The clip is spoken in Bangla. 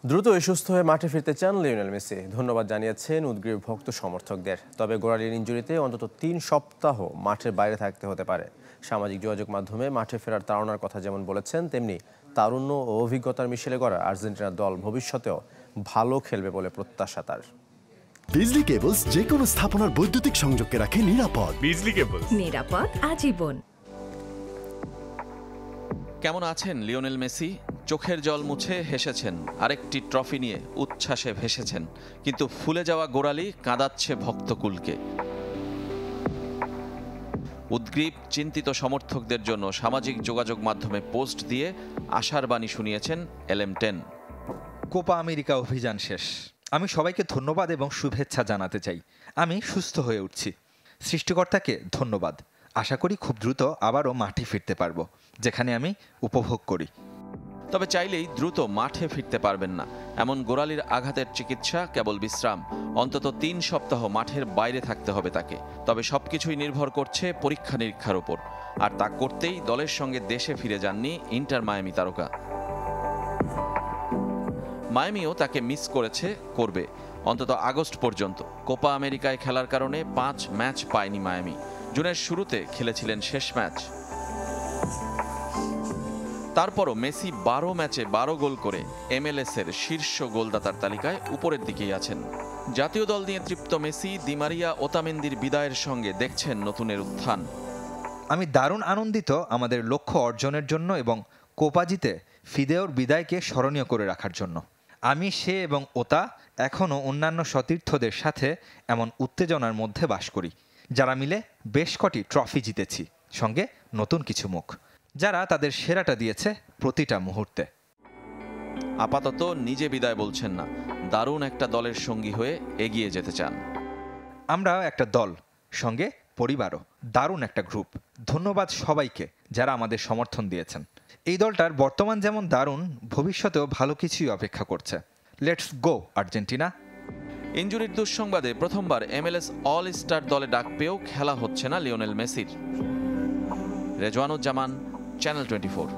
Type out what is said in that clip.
দ্রুতই সুস্থ হয়ে মাঠে ফিরতে চান লিওনেল মেসি। ধন্যবাদ জানিয়েছেন উদগ্রীব ভক্ত সমর্থকদের। তবে গোড়ালির ইনজুরিতে অন্তত 3 সপ্তাহ মাঠের বাইরে থাকতে হতে পারে। সামাজিক যোগাযোগ মাধ্যমে মাঠে ফেরার তাড়নার কথা যেমন বলেছেন, তেমনি তারুণ্য ও অভিজ্ঞতার মিশেলে গড়া আর্জেন্টিনার দল ভবিষ্যতেও ভালো খেলবে বলে প্রত্যাশা তার। বিজলি কেবলস যে কোনো স্থাপনার বৈদ্যুতিক সংযোগকে রাখে নিরাপদ। বিজলি কেবলস, নিরাপদ আজীবন। কেমন আছেন লিওনেল মেসি? চোখের জল মুছে হেসেছেন, আরেকটি ট্রফি নিয়ে উচ্ছ্বাসে ভেসেছেন, কিন্তু ফুলে যাওয়া গোড়ালি কাঁদাচ্ছে ভক্তকুলকে। উদ্গ্রীব চিন্তিত সমর্থকদের জন্য সামাজিক যোগাযোগ মাধ্যমে পোস্ট দিয়ে আশার বাণী শুনিয়েছেন LM10। কোপা আমেরিকা অভিযান শেষ। আমি সবাইকে ধন্যবাদ এবং শুভেচ্ছা জানাতে চাই। আমি সুস্থ হয়ে উঠছি। সৃষ্টিকর্তাকে ধন্যবাদ। আশা করি খুব দ্রুত আবারও মাঠে ফিরতে পারবো, যেখানে আমি উপভোগ করি। তবে চাইলেই দ্রুত মাঠে ফিরতে পারবেন না। এমন গোড়ালির আঘাতের চিকিৎসা কেবল বিশ্রাম। অন্তত 3 সপ্তাহ মাঠের বাইরে থাকতে হবে তাকে। তবে সবকিছুই নির্ভর করছে পরীক্ষা নিরীক্ষার উপর। আর তা করতেই দলের সঙ্গে দেশে ফিরে যাননি ইন্টার মায়ামি তারকা। মায়ামিও তাকে মিস করেছে, করবে অন্তত আগস্ট পর্যন্ত। কোপা আমেরিকায় খেলার কারণে 5 ম্যাচ পায়নি মায়ামি। জুনের শুরুতে খেলেছিলেন শেষ ম্যাচ। তারপরও মেসি 12 ম্যাচে 12 গোল করে MLS-এর শীর্ষ গোলদাতার তালিকায় উপরের দিকেই আছেন। জাতীয় দল নিয়ে তৃপ্ত মেসি দি মারিয়া ওতামেন্দির বিদায়ের সঙ্গে দেখছেন নতুনের উত্থান। আমি দারুণ আনন্দিত আমাদের লক্ষ্য অর্জনের জন্য এবং কোপা জিতে ফিদেওর বিদায়কে স্মরণীয় করে রাখার জন্য। আমি সে এবং ওতা এখনও অন্যান্য সতীর্থদের সাথে এমন উত্তেজনার মধ্যে বাস করি, যারা মিলে বেশ কটি ট্রফি জিতেছি, সঙ্গে নতুন কিছু মুখ, যারা তাদের সেরাটা দিয়েছে প্রতিটা মুহূর্তে। আপাতত নিজে বিদায় বলছেন না, দারুণ একটা দলের সঙ্গী হয়ে এগিয়ে যেতে চান। আমরাও একটা দল, সঙ্গে পরিবারও, দারুণ একটা গ্রুপ। ধন্যবাদ সবাইকে যারা আমাদের সমর্থন দিয়েছেন। এই দলটার বর্তমান যেমন দারুণ, ভবিষ্যতেও ভালো কিছুই অপেক্ষা করছে। Let's go Argentina. ইনজুরির দুঃসংবাদে প্রথমবার MLS অল স্টার দলে ডাক পেয়েও খেলা হচ্ছে না লিওনেল মেসির। রেজওয়ানুজ্জামান, চ্যানেল 24।